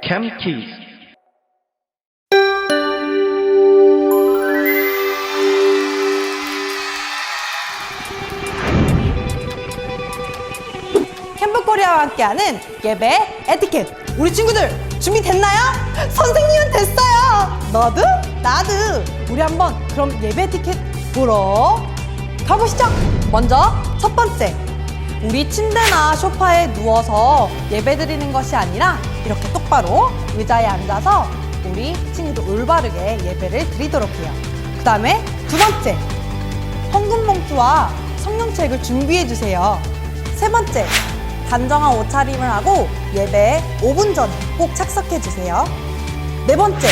캠키즈. 캠프코리아와 함께하는 예배 에티켓. 우리 친구들 준비됐나요? 선생님은 됐어요. 너도? 나도. 우리 한번 그럼 예배 에티켓 보러 가보시죠. 먼저 첫 번째, 우리 침대나 소파에 누워서 예배 드리는 것이 아니라 이렇게 똑바로 의자에 앉아서 우리 친구들 올바르게 예배를 드리도록 해요. 그 다음에 두 번째, 헌금 봉투와 성경책을 준비해 주세요. 세 번째, 단정한 옷차림을 하고 예배 5분 전에 꼭 착석해 주세요. 네 번째,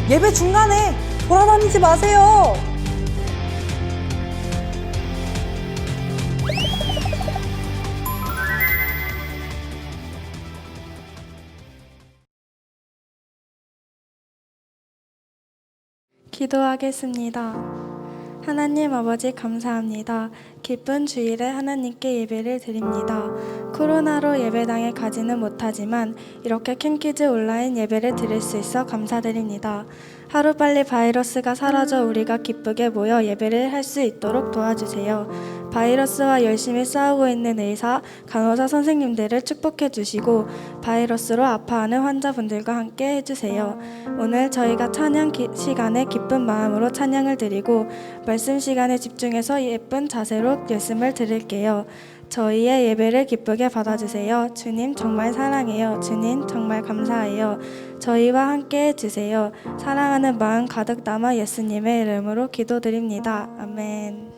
예배 중간에 돌아다니지 마세요. 기도하겠습니다. 하나님 아버지 감사합니다. 기쁜 주일에 하나님께 예배를 드립니다. 코로나로 예배당에 가지는 못하지만 이렇게 캠키즈 온라인 예배를 드릴 수 있어 감사드립니다. 하루빨리 바이러스가 사라져 우리가 기쁘게 모여 예배를 할 수 있도록 도와주세요. 바이러스와 열심히 싸우고 있는 의사, 간호사 선생님들을 축복해 주시고 바이러스로 아파하는 환자분들과 함께 해주세요. 오늘 저희가 찬양 시간에 기쁜 마음으로 찬양을 드리고 말씀 시간에 집중해서 예쁜 자세로 말씀을 드릴게요. 저희의 예배를 기쁘게 받아주세요. 주님 정말 사랑해요. 주님 정말 감사해요. 저희와 함께 해주세요. 사랑하는 마음 가득 담아 예수님의 이름으로 기도드립니다. 아멘.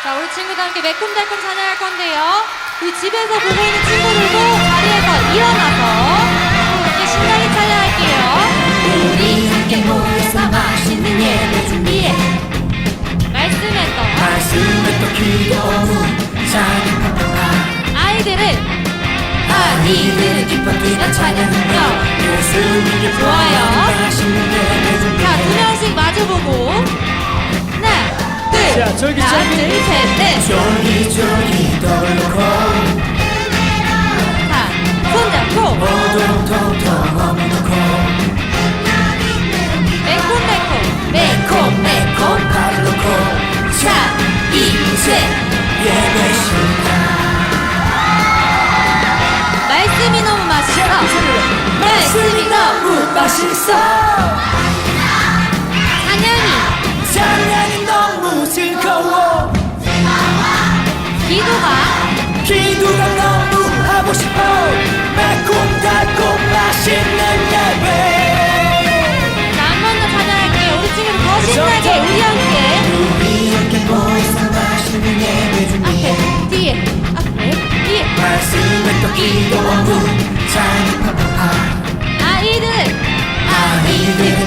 자, 우리 친구들 함께 매콤달콤 찬양할 건데요. 우리 집에서 보고 있는 친구들도 자리에서 일어나서 함께 신나게 찬양할게요. 우리 함께 모여서 맛있는 예배 준비해. 말씀에 또 기도문 찬양 팍팍팍. 아이들은 기뻐 뛰다 찬양하며 예수님께 좋아요. 맛있는 예배 준비해. 자, 두 명씩 마주보고 하나, 둘, 자, 저기, 하나, 저기. 둘, 셋, 넷. 쫄깃쫄깃 떡을 넣고 자, 손잡고 오동통통 어묵 넣고 매콤매콤 밥을 넣고 자 이제 예배 시간. 말씀이 너무 맛있어. 말씀이 너무 맛있어. 찬양이 너무 즐거워. 기도가 너무 하고 싶어. 매콤달콤 맛있는 예배. 자, 한 번 더 찬양할게요. 우리 친구들 더 신나게 우리 함께. 우리 함께 모여서 맛있는 예배 준비해. 앞에, 뒤에, 앞에, 뒤에. 말씀에 또 기도문 찬양 팍팍팍. 아이들은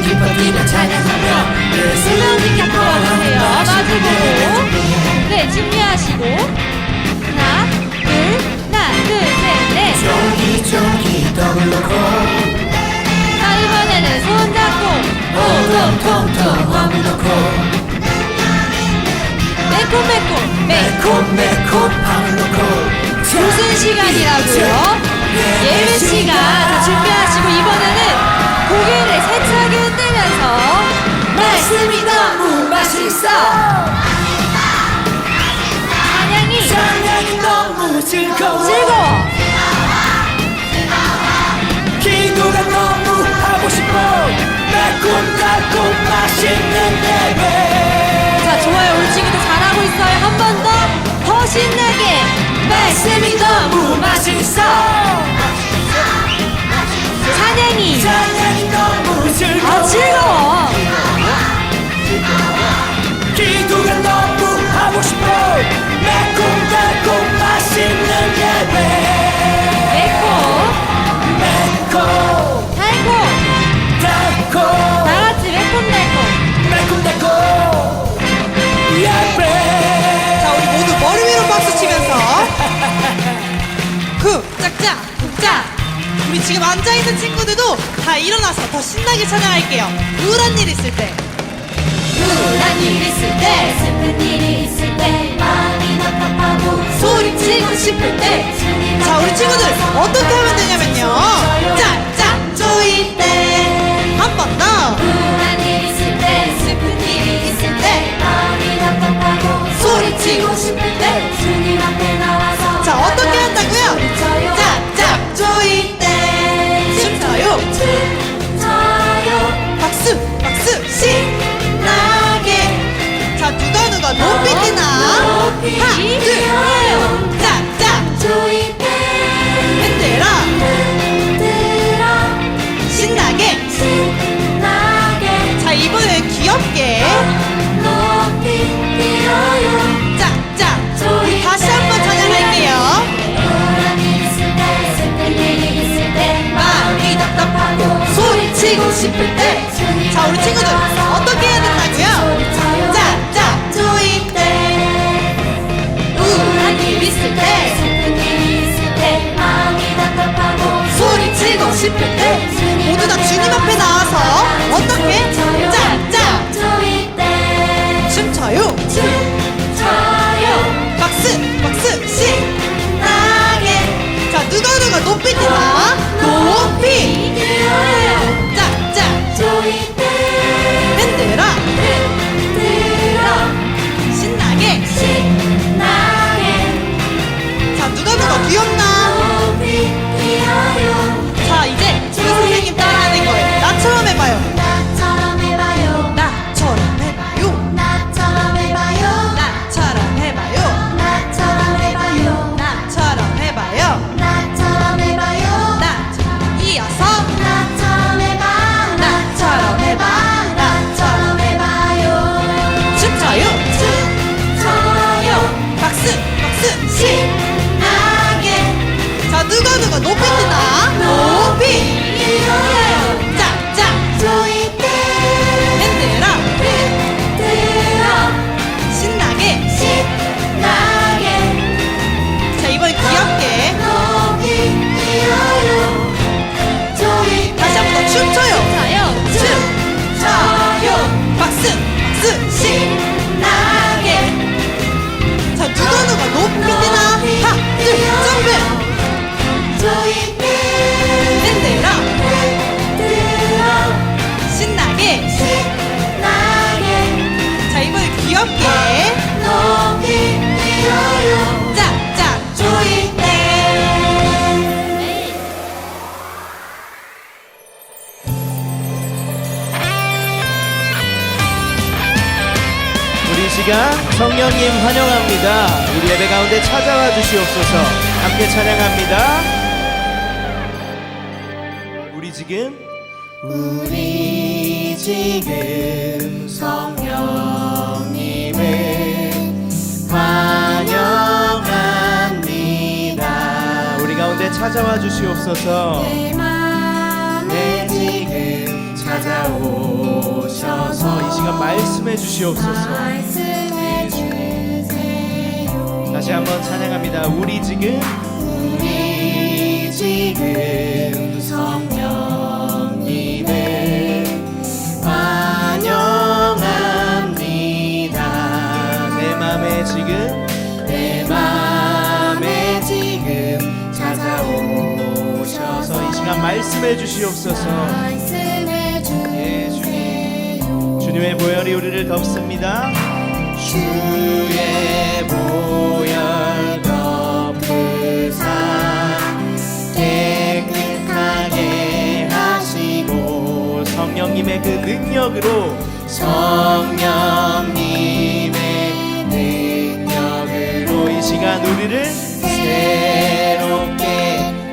기뻐 뛰며 찬양하며 두 명씩 잡고 와주세요. 마주보고. 네, 준비하시고. 하나, 둘, 셋, 넷. 쫄깃쫄깃 떡을 넣고 자, 이번에는 손잡고. 오동통통 어묵 넣고 매콤매콤. 밥을 넣고 무슨 시간이라고요? 예배 시간. 자, 준비하시고 이번에는 고개를 세차게 흔들면서 말씀이 너무 맛있어. 찬양이 너무 즐거워. 기도가 너무 하고 싶어. 매콤달콤 맛있는 예배. 자, 좋아요. 우리 친구들 잘하고 있어요. 한 번 더 신나게. 말씀이 너무 맛있어. 찬양이 너무 즐거워. 기도가 너무 하고 싶어. 매콤달콤 맛있는 예배. 매콤 달콤 다같이 매콤달콤 예배. 자, 우리 모두 머리 위로 박수 치면서 짝짝 짝짝. 우리 지금 앉아있는 친구들도 다 일어나서 더 신나게 찬양할게요. 우울한 일 있을 때, 우울한 일 있을 때, 슬픈 일이 있을 때, 마음이 답답하고 소리치고 싶을 때 자, 우리 친구들 어떻게 하면 되냐면요. 짝짝 조이 때. 한 번 더. 우울한 일 있을 때 슬픈 일이 있을 때 마음이 답답하고 소리치고 싶을 때 주님 앞에 나와서 자, 어떻게 한다고요? 짝짝 조이 때. 춤춰요. 춤춰요 박수 박수 신나게. 자, 누가 높이 뛰나? 하나 둘 짝짝 조이 때 흔들어 흔들어 신나게. 신나게 자, 이번엔 귀엽게 높이 뛰어요 짝짝. 조이 다시 한번 찬양할게요. 우울한 일 있을 때 슬픈 일이 있을 때 마음이 답답하고 소리치고 싶을 때 자, 우리 친구들 어떻게 해야 된다고요? 짝짝 조이 때. 우울한 일 있을 때 슬픈 일이 있을 때 마음이 답답하고 소리치고 싶을 때 모두 다 주님 앞에 나와서 어떻게? 짝짝 조이 때 춤춰요. 춤춰요 박수 박수 신나게. 자, 누가 높이 뛰나? 높이 뛰어요 짝짝 조이 때 흔들어 흔들어 신나게. 신나게 자, 누가 귀엽나? 높이 뛰어요 자, 이제 우리 선생님 따라하는 거예요. 나처럼 해봐요. 나처럼 해봐요 나처럼 해봐요. 나처럼 해봐요 나처럼 해봐요. 나처럼 해봐요 나처럼 해봐요. 나처럼 해봐요 나처럼 이어서 나처럼 해봐 나처럼 해봐. 나처럼 해봐요 춤춰요. 춤춰요 박수 박수 신나게 자, 누가 높이 뛰나? 높이 뛰어요 짝짝 조이 때 흔들어 흔들어 신나게. 신나게 자, 이번엔 귀엽게 높이 뛰어요 조이 다시 한 번 더 춤춰요. 춤춰요. 박수 박수 신나게 자, 누가 높이 뛰나? 하나 둘 점프 조이 때 흔들어 흔들어 신나게. 신나게 자, 이번엔 귀엽게 높이 뛰어요 짝짝 조이 때 우리 시간 성령님 환영합니다. 우리 예배 가운데 찾아와 주시옵소서. 함께 찬양합니다. 우리 지금 성령님을 환영합니다. 우리 가운데 찾아와 주시옵소서. 내 맘에 지금 찾아오셔서 이 시간 말씀해 주시옵소서. 말씀해 주세요 다시 한번 찬양합니다. 우리 지금 성령님을 환영합니다. 내 맘에 지금 찾아오셔서 이 시간 말씀해 주시옵소서. 말씀해 예, 주님. 주세요 주님의 보혈이 우리를 덮습니다. 주의 보혈 덮으사 깨끗하게 하시고 성령님의 그 능력으로 이 시간 우리를 새롭게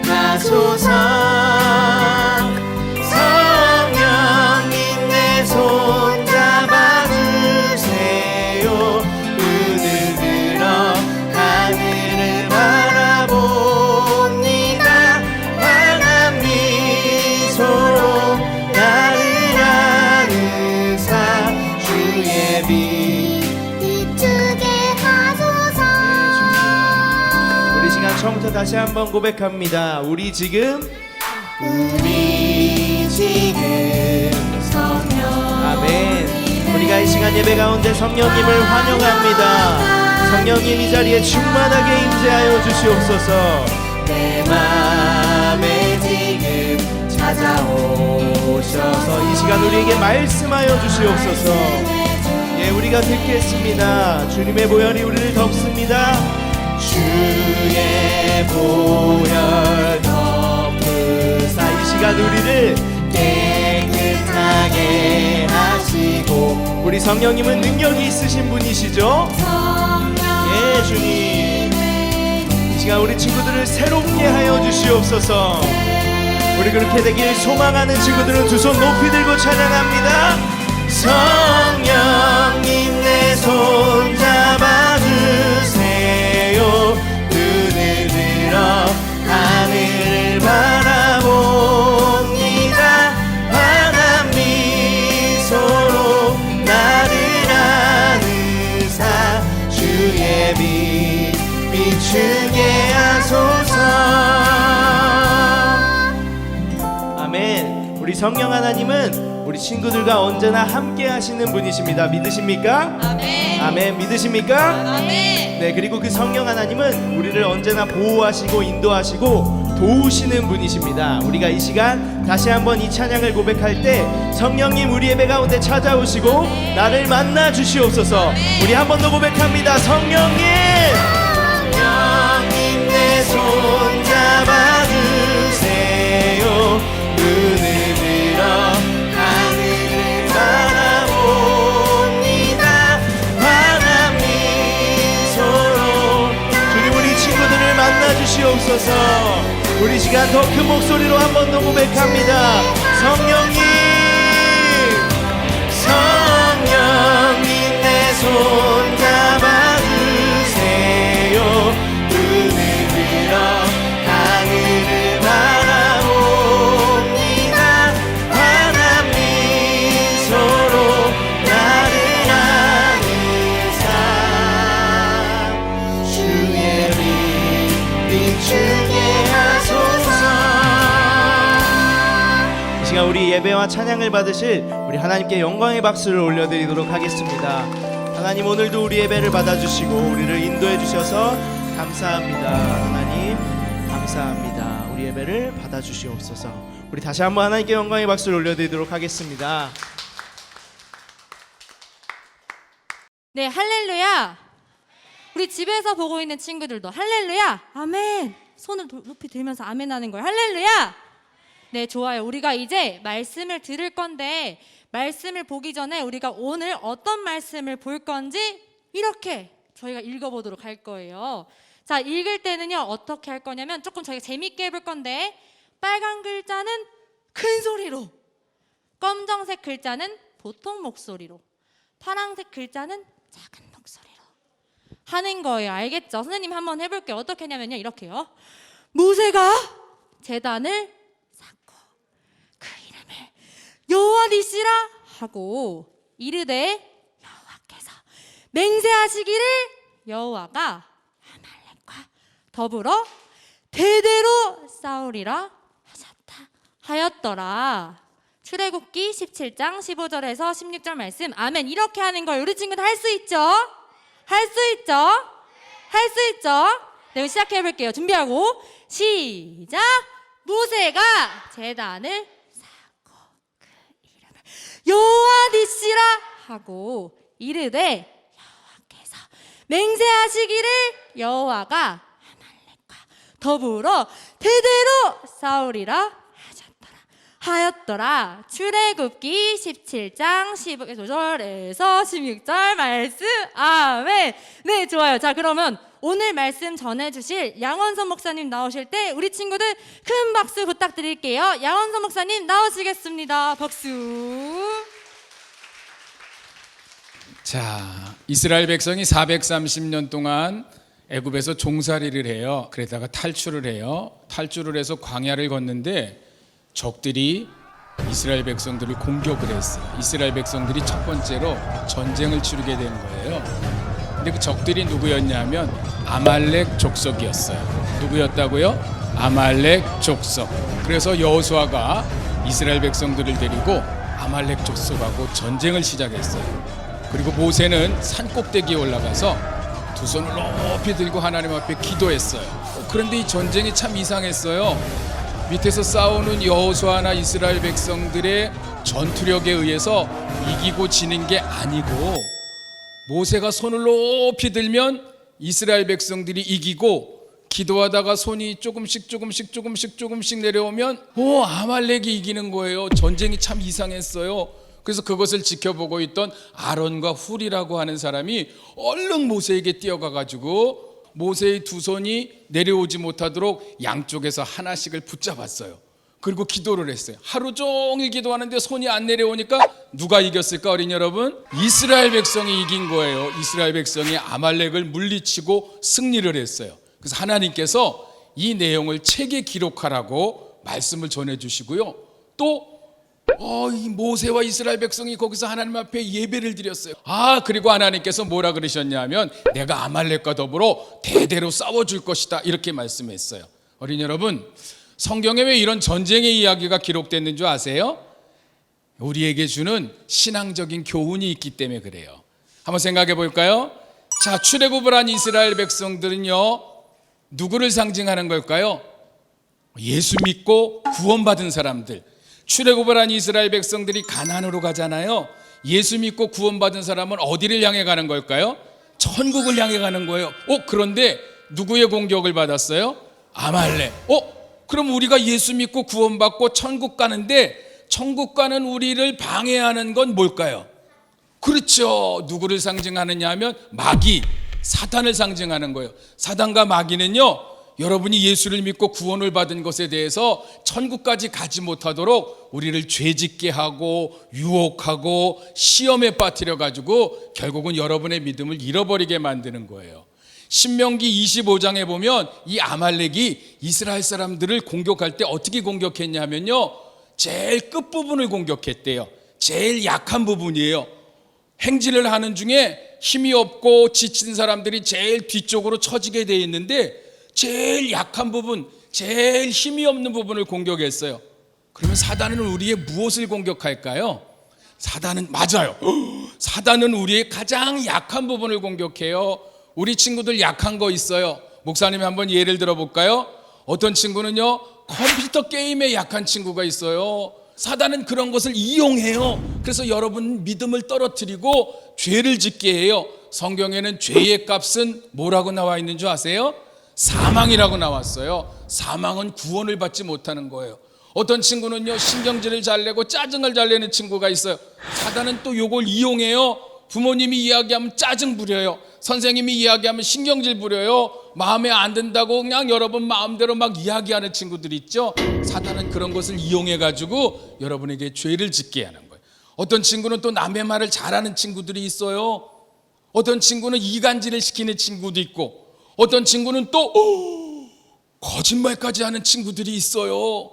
하소서. 성령님 내 손 잡아주세요. 눈을 들어 하늘을 바라봅니다. 환한 미소로 나를 안으사 주의 빛 비추게 하소서 우리 시간 처음부터 다시 한번 고백합니다. 우리 지금 성령 아멘. 우리가 이 시간 예배 가운데 성령님을 환영합니다. 성령님 이 자리에 충만하게 임재하여 주시옵소서. 내 맘에 지금 찾아오셔서 이 시간 우리에게 말씀하여 주시옵소서. 예, 우리가 듣겠습니다. 주님의 보혈이 우리를 덮습니다. 주의 보혈 덮으사 이 시간 우리를 깨끗하게 하시고, 우리 성령님은 능력이 있으신 분이시죠? 예, 주님 이 시간 우리 친구들을 새롭게 하여 주시옵소서. 우리 그렇게 되길 소망하는 친구들은 두 손 높이 들고 찬양합니다. 성령님 내 손 잡아주세요. 눈을 들어 하늘을 바라봅니다. 환한 미소로 나를 안으사 주의 빛 비추게 하소서. 아멘. 우리 성령 하나님은 우리 친구들과 언제나 함께 하시는 분이십니다. 믿으십니까? 아멘. 아멘. 믿으십니까? 아멘. 네, 그리고 그 성령 하나님은 우리를 언제나 보호하시고 인도하시고 도우시는 분이십니다. 우리가 이 시간 다시 한번 이 찬양을 고백할 때 성령님 우리 예배 가운데 찾아오시고 나를 만나 주시옵소서. 우리 한 번 더 고백합니다. 성령님, 성령님 내 손 잡아주세요. 눈을 들어 하늘을 바라봅니다. 환한 미소로 주님 우리 친구들을 만나 주시옵소서. 우리 시간 더 큰 목소리로 한 번 더 고백합니다. 성령님, 성령님 내 손 잡아주세요. 눈을 들어 하늘을 바라봅니다. 환한 미소로 나를 안으사 주의 빛 비추게 하소서. 이 시간 우리 예배와 찬양을 받으실 우리 하나님께 영광의 박수를 올려드리도록 하겠습니다. 하나님 오늘도 우리 예배를 받아주시고 우리를 인도해 주셔서 감사합니다. 하나님 감사합니다. 우리 예배를 받아주시옵소서. 우리 다시 한번 하나님께 영광의 박수를 올려드리도록 하겠습니다. 네, 할렐루야. 우리 집에서 보고 있는 친구들도 할렐루야, 아멘. 손을 높이 들면서 아멘 하는 거예요. 할렐루야. 네, 좋아요. 우리가 이제 말씀을 들을 건데 말씀을 보기 전에 우리가 오늘 어떤 말씀을 볼 건지 이렇게 저희가 읽어보도록 할 거예요. 자, 읽을 때는요 어떻게 할 거냐면 조금 저희가 재밌게 해볼 건데, 빨간 글자는 큰 소리로, 검정색 글자는 보통 목소리로, 파란색 글자는 작은 목소리로 하는 거예요. 알겠죠? 선생님 한번 해볼게요. 어떻게 하냐면요 이렇게요. 모세가 제단을 쌓고 그 이름을 여호와 니시라 하고 이르되 여호와께서 맹세하시기를 여호와가 아말렉과 더불어 대대로 싸우리라 하셨다 하였더라. 출애굽기 17장 15절에서 16절 말씀. 아멘. 이렇게 하는 걸 우리 친구들 할 수 있죠? 할 수 있죠? 할 수 있죠? 네, 그럼 시작해 볼게요. 준비하고 시작. 모세가 제단을 쌓고 그 이름을 여호와 니시라 하고 이르되 여호와께서 맹세하시기를 여호와가 아말렉과 더불어 대대로 싸우리라 하였더라. 출애굽기 17장 15절에서 16절 말씀. 아멘. 네, 좋아요. 자, 그러면 오늘 말씀 전해주실 양원선 목사님 나오실 때 우리 친구들 큰 박수 부탁드릴게요. 양원선 목사님 나오시겠습니다. 박수. 자, 이스라엘 백성이 430년 동안 애굽에서 종살이를 해요. 그러다가 탈출을 해요. 탈출을 해서 광야를 걷는데 적들이 이스라엘 백성들을 공격을 했어요. 이스라엘 백성들이 첫 번째로 전쟁을 치르게 된 거예요. 근데 그 적들이 누구였냐면 아말렉 족속이었어요. 누구였다고요? 아말렉 족속. 그래서 여호수아가 이스라엘 백성들을 데리고 아말렉 족속하고 전쟁을 시작했어요. 그리고 모세는 산 꼭대기에 올라가서 두 손을 높이 들고 하나님 앞에 기도했어요. 그런데 이 전쟁이 참 이상했어요. 밑에서 싸우는 여호수아나 이스라엘 백성들의 전투력에 의해서 이기고 지는 게 아니고, 모세가 손을 높이 들면 이스라엘 백성들이 이기고, 기도하다가 손이 조금씩 내려오면 아말렉이 이기는 거예요. 전쟁이 참 이상했어요. 그래서 그것을 지켜보고 있던 아론과 훌이라고 하는 사람이 얼른 모세에게 뛰어가가지고 모세의 두 손이 내려오지 못하도록 양쪽에서 하나씩을 붙잡았어요. 그리고 기도를 했어요. 하루 종일 기도하는데 손이 안 내려오니까 누가 이겼을까, 어린 여러분? 이스라엘 백성이 이긴 거예요. 이스라엘 백성이 아말렉을 물리치고 승리를 했어요. 그래서 하나님께서 이 내용을 책에 기록하라고 말씀을 전해주시고요. 또 이 모세와 이스라엘 백성이 거기서 하나님 앞에 예배를 드렸어요. 그리고 하나님께서 뭐라 그러셨냐면, 내가 아말렉과 더불어 대대로 싸워줄 것이다, 이렇게 말씀했어요. 어린 여러분, 성경에 왜 이런 전쟁의 이야기가 기록됐는 줄 아세요? 우리에게 주는 신앙적인 교훈이 있기 때문에 그래요. 한번 생각해 볼까요? 자, 출애굽을 한 이스라엘 백성들은요, 누구를 상징하는 걸까요? 예수 믿고 구원받은 사람들. 출애굽을 한 이스라엘 백성들이 가나안으로 가잖아요. 예수 믿고 구원받은 사람은 어디를 향해 가는 걸까요? 천국을 향해 가는 거예요. 그런데 누구의 공격을 받았어요? 아말렉. 그럼 우리가 예수 믿고 구원받고 천국 가는데, 천국 가는 우리를 방해하는 건 뭘까요? 그렇죠. 누구를 상징하느냐 하면 마귀, 사탄을 상징하는 거예요. 사탄과 마귀는요, 여러분이 예수를 믿고 구원을 받은 것에 대해서 천국까지 가지 못하도록 우리를 죄짓게 하고 유혹하고 시험에 빠뜨려 가지고 결국은 여러분의 믿음을 잃어버리게 만드는 거예요. 신명기 25장에 보면 이 아말렉이 이스라엘 사람들을 공격할 때 어떻게 공격했냐면요, 제일 끝부분을 공격했대요. 제일 약한 부분이에요. 행진을 하는 중에 힘이 없고 지친 사람들이 제일 뒤쪽으로 처지게 돼 있는데, 제일 약한 부분, 제일 힘이 없는 부분을 공격했어요. 그러면 사단은 우리의 무엇을 공격할까요? 맞아요. 사단은 우리의 가장 약한 부분을 공격해요. 우리 친구들 약한 거 있어요. 목사님이 한번 예를 들어볼까요? 어떤 친구는요, 컴퓨터 게임에 약한 친구가 있어요. 사단은 그런 것을 이용해요. 그래서 여러분 믿음을 떨어뜨리고 죄를 짓게 해요. 성경에는 죄의 값은 뭐라고 나와 있는 줄 아세요? 사망이라고 나왔어요. 사망은 구원을 받지 못하는 거예요. 어떤 친구는요, 신경질을 잘 내고 짜증을 잘 내는 친구가 있어요. 사단은 또 요걸 이용해요. 부모님이 이야기하면 짜증 부려요. 선생님이 이야기하면 신경질 부려요. 마음에 안 든다고 그냥 여러분 마음대로 막 이야기하는 친구들 있죠. 사단은 그런 것을 이용해 가지고 여러분에게 죄를 짓게 하는 거예요. 어떤 친구는 또 남의 말을 잘하는 친구들이 있어요. 어떤 친구는 이간질을 시키는 친구도 있고, 어떤 친구는 또 거짓말까지 하는 친구들이 있어요.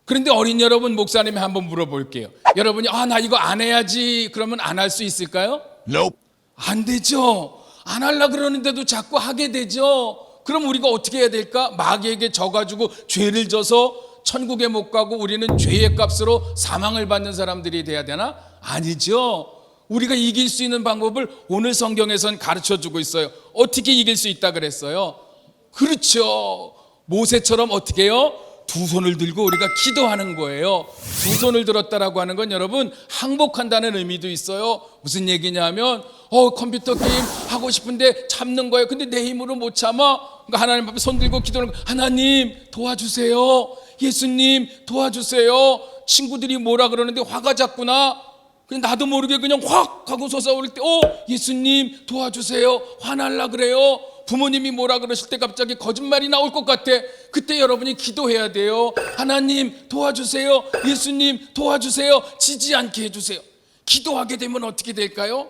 그런데 어린 여러분, 목사님이 한번 물어볼게요. 여러분이 나 이거 안 해야지 그러면 안 할 수 있을까요? Nope. 안 되죠. 안 하려고 그러는데도 자꾸 하게 되죠. 그럼 우리가 어떻게 해야 될까? 마귀에게 져가지고 죄를 져서 천국에 못 가고 우리는 죄의 값으로 사망을 받는 사람들이 돼야 되나? 아니죠. 우리가 이길 수 있는 방법을 오늘 성경에선 가르쳐주고 있어요. 어떻게 이길 수 있다 그랬어요? 그렇죠. 모세처럼 어떻게 해요? 두 손을 들고 우리가 기도하는 거예요. 두 손을 들었다라고 하는 건 여러분 항복한다는 의미도 있어요. 무슨 얘기냐면 컴퓨터 게임 하고 싶은데 참는 거예요. 근데 내 힘으로 못 참아. 그러니까 하나님 앞에 손 들고 기도하는 거예요. 하나님 도와주세요. 예수님 도와주세요. 친구들이 뭐라 그러는데 화가 잤구나. 그냥 나도 모르게 그냥 확 하고 솟아오를 때 예수님 도와주세요. 화날라 그래요. 부모님이 뭐라 그러실 때 갑자기 거짓말이 나올 것 같아. 그때 여러분이 기도해야 돼요. 하나님 도와주세요. 예수님 도와주세요. 지지 않게 해주세요. 기도하게 되면 어떻게 될까요?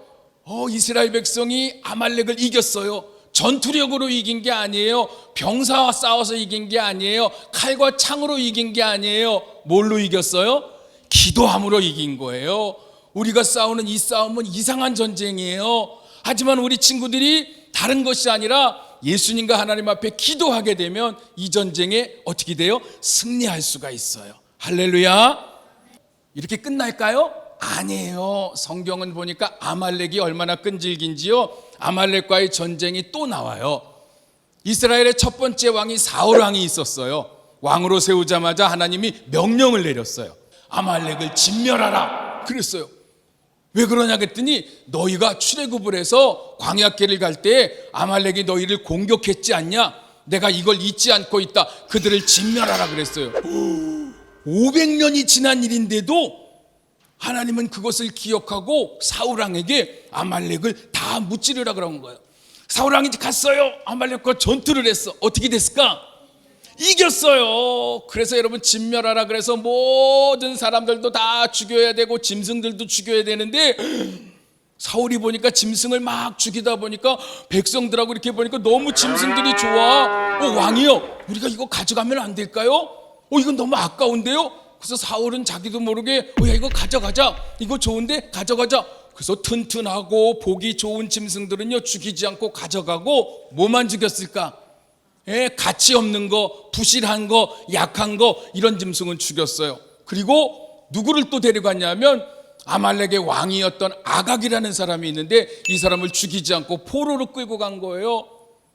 이스라엘 백성이 아말렉을 이겼어요. 전투력으로 이긴 게 아니에요. 병사와 싸워서 이긴 게 아니에요. 칼과 창으로 이긴 게 아니에요. 뭘로 이겼어요? 기도함으로 이긴 거예요. 우리가 싸우는 이 싸움은 이상한 전쟁이에요. 하지만 우리 친구들이 다른 것이 아니라 예수님과 하나님 앞에 기도하게 되면 이 전쟁에 어떻게 돼요? 승리할 수가 있어요. 할렐루야. 이렇게 끝날까요? 아니에요. 성경은 보니까 아말렉이 얼마나 끈질긴지요. 아말렉과의 전쟁이 또 나와요. 이스라엘의 첫 번째 왕이 사울 왕이 있었어요. 왕으로 세우자마자 하나님이 명령을 내렸어요. 아말렉을 진멸하라 그랬어요. 왜 그러냐 그랬더니 너희가 출애굽을 해서 광야길을 갈 때 아말렉이 너희를 공격했지 않냐? 내가 이걸 잊지 않고 있다. 그들을 진멸하라 그랬어요. 500년이 지난 일인데도 하나님은 그것을 기억하고 사울왕에게 아말렉을 다 무찌르라 그런 거예요. 사울왕이 갔어요. 아말렉과 전투를 했어. 어떻게 됐을까? 이겼어요. 그래서 여러분 진멸하라 그래서 모든 사람들도 다 죽여야 되고 짐승들도 죽여야 되는데 사울이 보니까 짐승을 막 죽이다 보니까 백성들하고 이렇게 보니까 너무 짐승들이 좋아. 왕이요, 우리가 이거 가져가면 안 될까요? 이건 너무 아까운데요? 그래서 사울은 자기도 모르게 야 이거 가져가자. 이거 좋은데 가져가자. 그래서 튼튼하고 보기 좋은 짐승들은요 죽이지 않고 가져가고 뭐만 죽였을까? 가치 없는 거, 부실한 거, 약한 거 이런 짐승은 죽였어요. 그리고 누구를 또 데려갔냐면 아말렉의 왕이었던 아각이라는 사람이 있는데 이 사람을 죽이지 않고 포로로 끌고 간 거예요.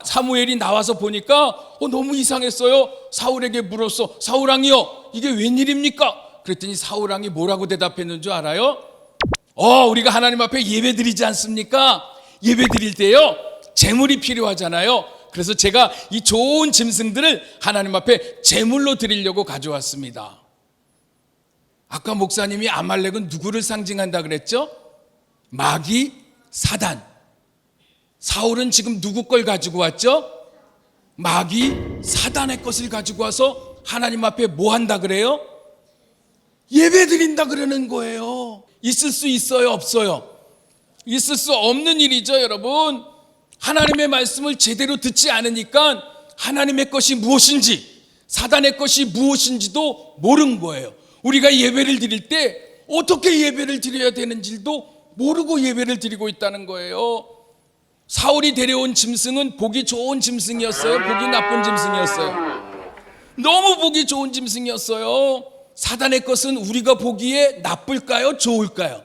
사무엘이 나와서 보니까 너무 이상했어요. 사울에게 물었어. 사울왕이요, 이게 웬일입니까? 그랬더니 사울왕이 뭐라고 대답했는 줄 알아요? 우리가 하나님 앞에 예배 드리지 않습니까? 예배 드릴 때요 제물이 필요하잖아요. 그래서 제가 이 좋은 짐승들을 하나님 앞에 제물로 드리려고 가져왔습니다. 아까 목사님이 아말렉은 누구를 상징한다 그랬죠? 마귀, 사단. 사울은 지금 누구 걸 가지고 왔죠? 마귀, 사단의 것을 가지고 와서 하나님 앞에 뭐 한다 그래요? 예배 드린다 그러는 거예요. 있을 수 있어요, 없어요? 있을 수 없는 일이죠, 여러분. 하나님의 말씀을 제대로 듣지 않으니까 하나님의 것이 무엇인지 사단의 것이 무엇인지도 모르는 거예요. 우리가 예배를 드릴 때 어떻게 예배를 드려야 되는지도 모르고 예배를 드리고 있다는 거예요. 사울이 데려온 짐승은 보기 좋은 짐승이었어요? 보기 나쁜 짐승이었어요? 너무 보기 좋은 짐승이었어요. 사단의 것은 우리가 보기에 나쁠까요? 좋을까요?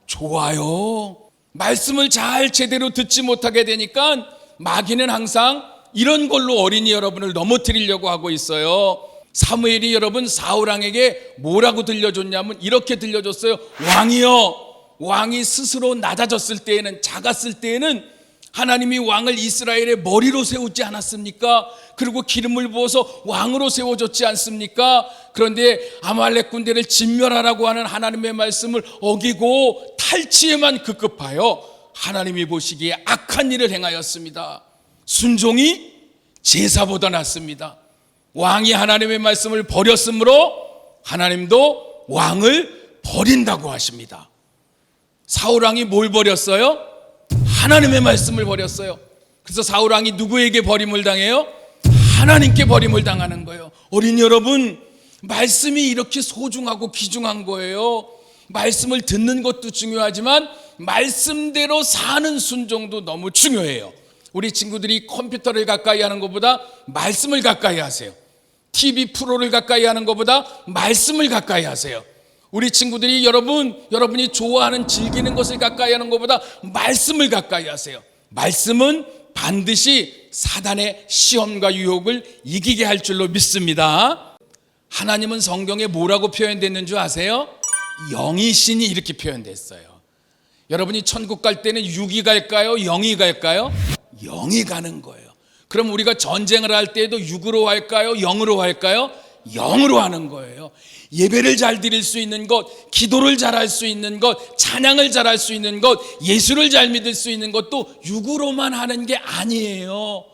좋아요. 말씀을 잘 제대로 듣지 못하게 되니까 마귀는 항상 이런 걸로 어린이 여러분을 넘어뜨리려고 하고 있어요. 사무엘이 여러분 사울왕에게 뭐라고 들려줬냐면 이렇게 들려줬어요. 왕이요, 왕이 스스로 낮아졌을 때에는, 작았을 때에는 하나님이 왕을 이스라엘의 머리로 세우지 않았습니까? 그리고 기름을 부어서 왕으로 세워줬지 않습니까? 그런데 아말렉 군대를 진멸하라고 하는 하나님의 말씀을 어기고 탈취에만 급급하여 하나님이 보시기에 악한 일을 행하였습니다. 순종이 제사보다 낫습니다. 왕이 하나님의 말씀을 버렸으므로 하나님도 왕을 버린다고 하십니다. 사울왕이 뭘 버렸어요? 하나님의 말씀을 버렸어요. 그래서 사울왕이 누구에게 버림을 당해요? 하나님께 버림을 당하는 거예요. 어린이 여러분, 말씀이 이렇게 소중하고 귀중한 거예요. 말씀을 듣는 것도 중요하지만 말씀대로 사는 순종도 너무 중요해요. 우리 친구들이 컴퓨터를 가까이 하는 것보다 말씀을 가까이 하세요. TV 프로를 가까이 하는 것보다 말씀을 가까이 하세요. 우리 친구들이 여러분이 좋아하는 즐기는 것을 가까이 하는 것보다 말씀을 가까이 하세요. 말씀은 반드시 사단의 시험과 유혹을 이기게 할 줄로 믿습니다. 하나님은 성경에 뭐라고 표현됐는 줄 아세요? 영이신이 이렇게 표현됐어요. 여러분이 천국 갈 때는 육이 갈까요? 영이 갈까요? 영이 가는 거예요. 그럼 우리가 전쟁을 할 때에도 육으로 할까요? 영으로 할까요? 영으로 하는 거예요. 예배를 잘 드릴 수 있는 것, 기도를 잘 할 수 있는 것, 찬양을 잘 할 수 있는 것, 예수를 잘 믿을 수 있는 것도 육으로만 하는 게 아니에요.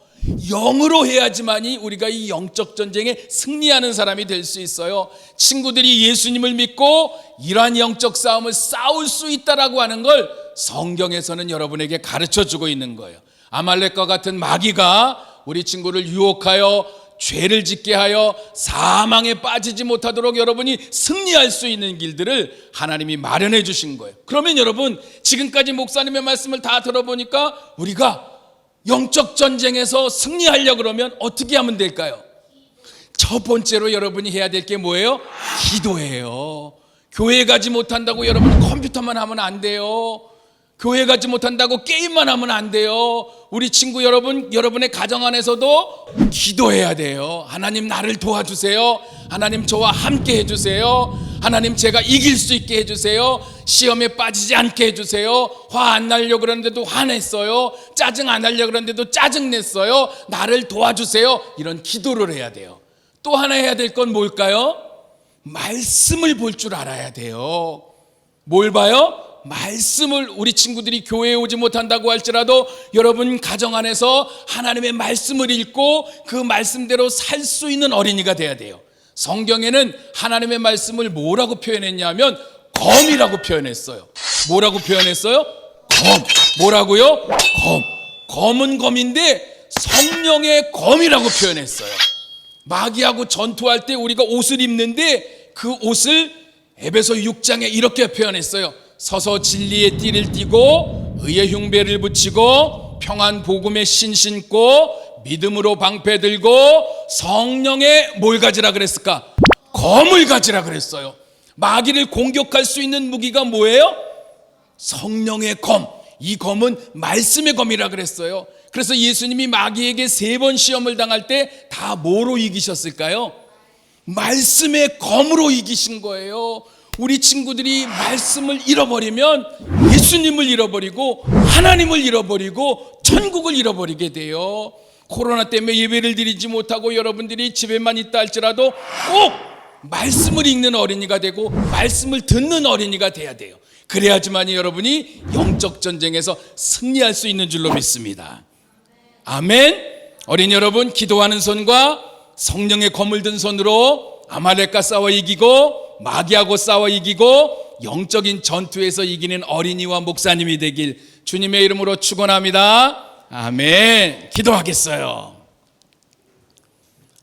영으로 해야지만이 우리가 이 영적 전쟁에 승리하는 사람이 될 수 있어요. 친구들이 예수님을 믿고 이러한 영적 싸움을 싸울 수 있다라고 하는 걸 성경에서는 여러분에게 가르쳐주고 있는 거예요. 아말렉과 같은 마귀가 우리 친구를 유혹하여 죄를 짓게 하여 사망에 빠지지 못하도록 여러분이 승리할 수 있는 길들을 하나님이 마련해 주신 거예요. 그러면 여러분, 지금까지 목사님의 말씀을 다 들어보니까 우리가 영적 전쟁에서 승리하려고 그러면 어떻게 하면 될까요? 첫 번째로 여러분이 해야 될 게 뭐예요? 기도예요. 교회 가지 못한다고 여러분 컴퓨터만 하면 안 돼요. 교회 가지 못한다고 게임만 하면 안 돼요. 우리 친구 여러분, 여러분의 가정 안에서도 기도해야 돼요. 하나님 나를 도와주세요. 하나님 저와 함께 해주세요. 하나님 제가 이길 수 있게 해주세요. 시험에 빠지지 않게 해주세요. 화 안 나려고 그러는데도 화냈어요. 짜증 안 하려고 그러는데도 짜증냈어요. 나를 도와주세요. 이런 기도를 해야 돼요. 또 하나 해야 될 건 뭘까요? 말씀을 볼 줄 알아야 돼요. 뭘 봐요? 말씀을. 우리 친구들이 교회에 오지 못한다고 할지라도 여러분 가정 안에서 하나님의 말씀을 읽고 그 말씀대로 살 수 있는 어린이가 돼야 돼요. 성경에는 하나님의 말씀을 뭐라고 표현했냐면 검이라고 표현했어요. 뭐라고 표현했어요? 검. 뭐라고요? 검. 검은 검인데 성령의 검이라고 표현했어요. 마귀하고 전투할 때 우리가 옷을 입는데 그 옷을 에베소 6장에 이렇게 표현했어요. 서서 진리의 띠를 띠고 의의 흉배를 붙이고 평안 복음의 신 신고 믿음으로 방패 들고 성령의 뭘 가지라 그랬을까? 검을 가지라 그랬어요. 마귀를 공격할 수 있는 무기가 뭐예요? 성령의 검. 이 검은 말씀의 검이라 그랬어요. 그래서 예수님이 마귀에게 3번 시험을 당할 때 다 뭐로 이기셨을까요? 말씀의 검으로 이기신 거예요. 우리 친구들이 말씀을 잃어버리면 예수님을 잃어버리고 하나님을 잃어버리고 천국을 잃어버리게 돼요. 코로나 때문에 예배를 드리지 못하고 여러분들이 집에만 있다 할지라도 꼭 말씀을 읽는 어린이가 되고 말씀을 듣는 어린이가 돼야 돼요. 그래야지만 여러분이 영적 전쟁에서 승리할 수 있는 줄로 믿습니다. 아멘. 어린이 여러분, 기도하는 손과 성령의 검을 든 손으로 아말렉과 싸워 이기고 마귀하고 싸워 이기고 영적인 전투에서 이기는 어린이와 목사님이 되길 주님의 이름으로 축원합니다. 아멘. 기도하겠어요.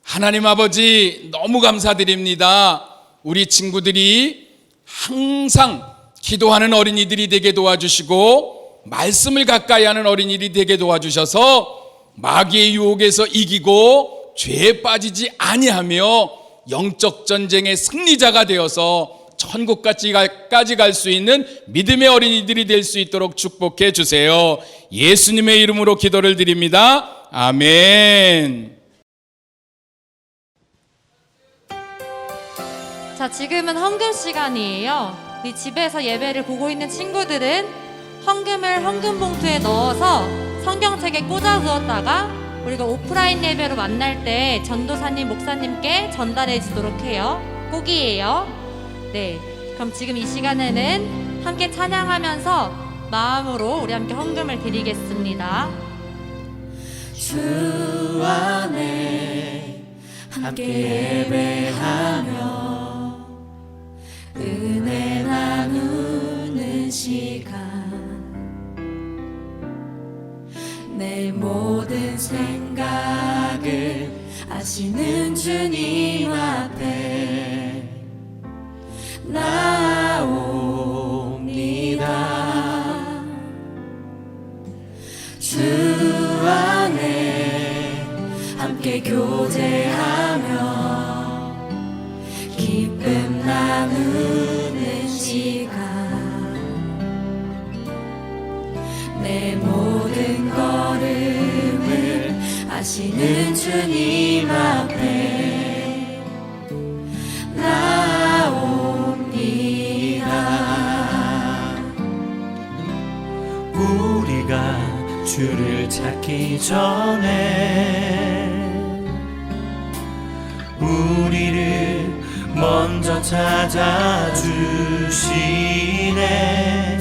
하나님 아버지, 너무 감사드립니다. 우리 친구들이 항상 기도하는 어린이들이 되게 도와주시고 말씀을 가까이 하는 어린이들이 되게 도와주셔서 마귀의 유혹에서 이기고 죄에 빠지지 아니하며 영적 전쟁의 승리자가 되어서 천국까지 갈 수 있는 믿음의 어린이들이 될 수 있도록 축복해 주세요. 예수님의 이름으로 기도를 드립니다. 아멘. 자, 지금은 헌금 시간이에요. 우리 집에서 예배를 보고 있는 친구들은 헌금을 헌금 봉투에 넣어서 성경책에 꽂아 두었다가 우리가 오프라인 예배로 만날 때 전도사님, 목사님께 전달해 주도록 해요. 꼭이에요. 네, 그럼 지금 이 시간에는 함께 찬양하면서 마음으로 우리 함께 헌금을 드리겠습니다. 주 안에 함께 예배하며 은혜 나누는 시간, 내 모든 생각을 아시는 주님 앞에 나옵니다. 주 안에 함께 교제하며 기쁨 나누는 시간, 내 모든 걸음을 아시는 주님 앞에 나옵니다. 우리가 주를 찾기 전에 우리를 먼저 찾아주시네.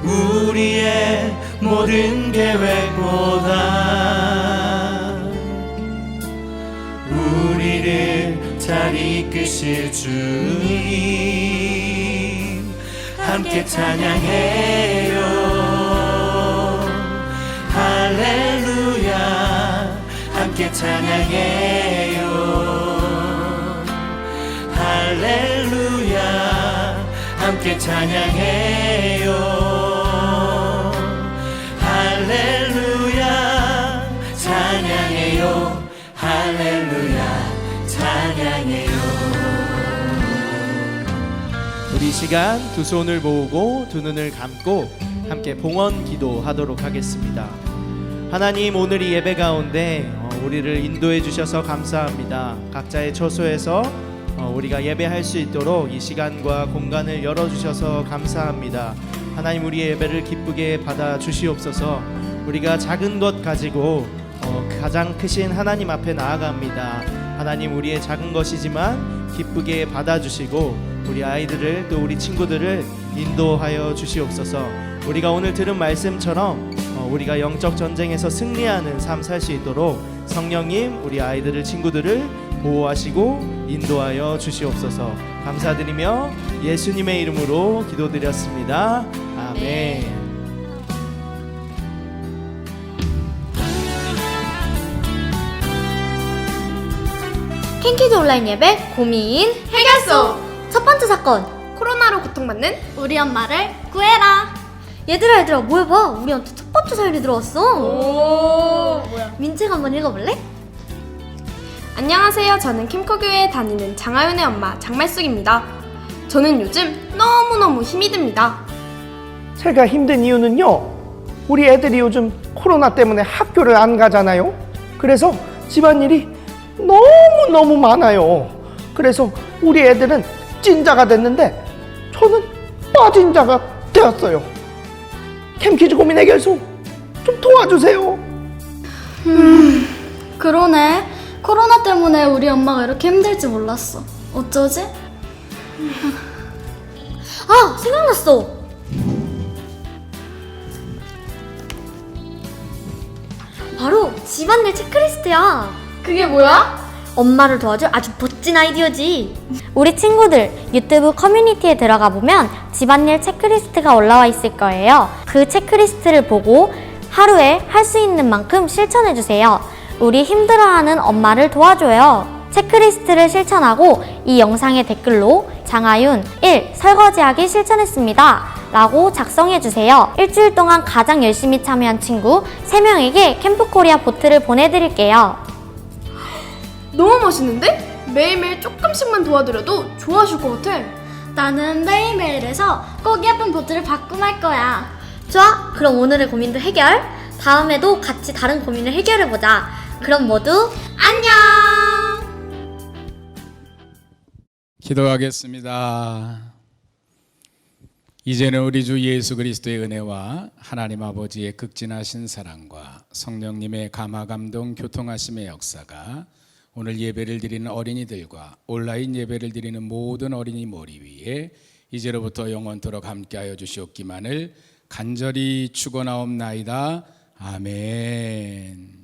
우리의 모든 계획보다 우리를 잘 이끄실 주님 함께 찬양해요. 할렐루야. 함께 찬양해요. 할렐루야. 함께 찬양해요. 할렐루야. 찬양해요. 할렐루야. 찬양해요. 우리 이 시간 두 손을 모으고 두 눈을 감고 함께 봉헌 기도하도록 하겠습니다. 하나님, 오늘 이 예배 가운데 우리를 인도해 주셔서 감사합니다. 각자의 처소에서 우리가 예배할 수 있도록 이 시간과 공간을 열어주셔서 감사합니다. 하나님, 우리의 예배를 기쁘게 받아 주시옵소서. 우리가 작은 것 가지고 가장 크신 하나님 앞에 나아갑니다. 하나님, 우리의 작은 것이지만 기쁘게 받아주시고 우리 아이들을 또 우리 친구들을 인도하여 주시옵소서. 우리가 오늘 들은 말씀처럼 우리가 영적 전쟁에서 승리하는 삶 살 수 있도록 성령님, 우리 아이들을 친구들을 보호하시고 인도하여 주시옵소서. 감사드리며 예수님의 이름으로 기도드렸습니다. 아멘. 캔키즈 온라인 예배 고민 해결소. 첫 번째 사건, 코로나로 고통받는 우리 엄마를 구해라. 얘들아 모여봐. 우리한테 첫 번째 사연이 들어왔어. 오, 뭐야? 민채가 한번 읽어볼래? 안녕하세요. 저는 캠코교회에 다니는 장하윤의 엄마 장말숙입니다. 저는 요즘 너무너무 힘이 듭니다. 제가 힘든 이유는요, 우리 애들이 요즘 코로나 때문에 학교를 안 가잖아요. 그래서 집안일이 너무너무 많아요. 그래서 우리 애들은 찐자가 됐는데 저는 빠진자가 되었어요. 캠키즈 고민 해결소 좀 도와주세요. 그러네. 코로나 때문에 우리 엄마가 이렇게 힘들지 몰랐어. 어쩌지? 아, 생각났어. 바로 집안일 체크리스트야. 그게 뭐야? 엄마를 도와줄 아주 멋진 아이디어지. 우리 친구들 유튜브 커뮤니티에 들어가 보면 집안일 체크리스트가 올라와 있을 거예요. 그 체크리스트를 보고 하루에 할 수 있는 만큼 실천해 주세요. 우리 힘들어하는 엄마를 도와줘요. 체크리스트를 실천하고 이 영상의 댓글로 장하윤 1. 설거지하기 실천했습니다 라고 작성해 주세요. 일주일 동안 가장 열심히 참여한 친구 3명에게 캠프코리아 보트를 보내드릴게요. 너무 멋있는데? 매일매일 조금씩만 도와드려도 좋아하실 것 같아. 나는 매일매일 해서 꼭 예쁜 보트를 받고 말 거야. 좋아, 그럼 오늘의 고민도 해결. 다음에도 같이 다른 고민을 해결해보자. 그럼 모두 안녕. 기도하겠습니다. 이제는 우리 주 예수 그리스도의 은혜와 하나님 아버지의 극진하신 사랑과 성령님의 감화 감동 교통하심의 역사가 오늘 예배를 드리는 어린이들과 온라인 예배를 드리는 모든 어린이 머리 위에 이제로부터 영원토록 함께하여 주시옵기만을 간절히 축원하옵나이다. 아멘.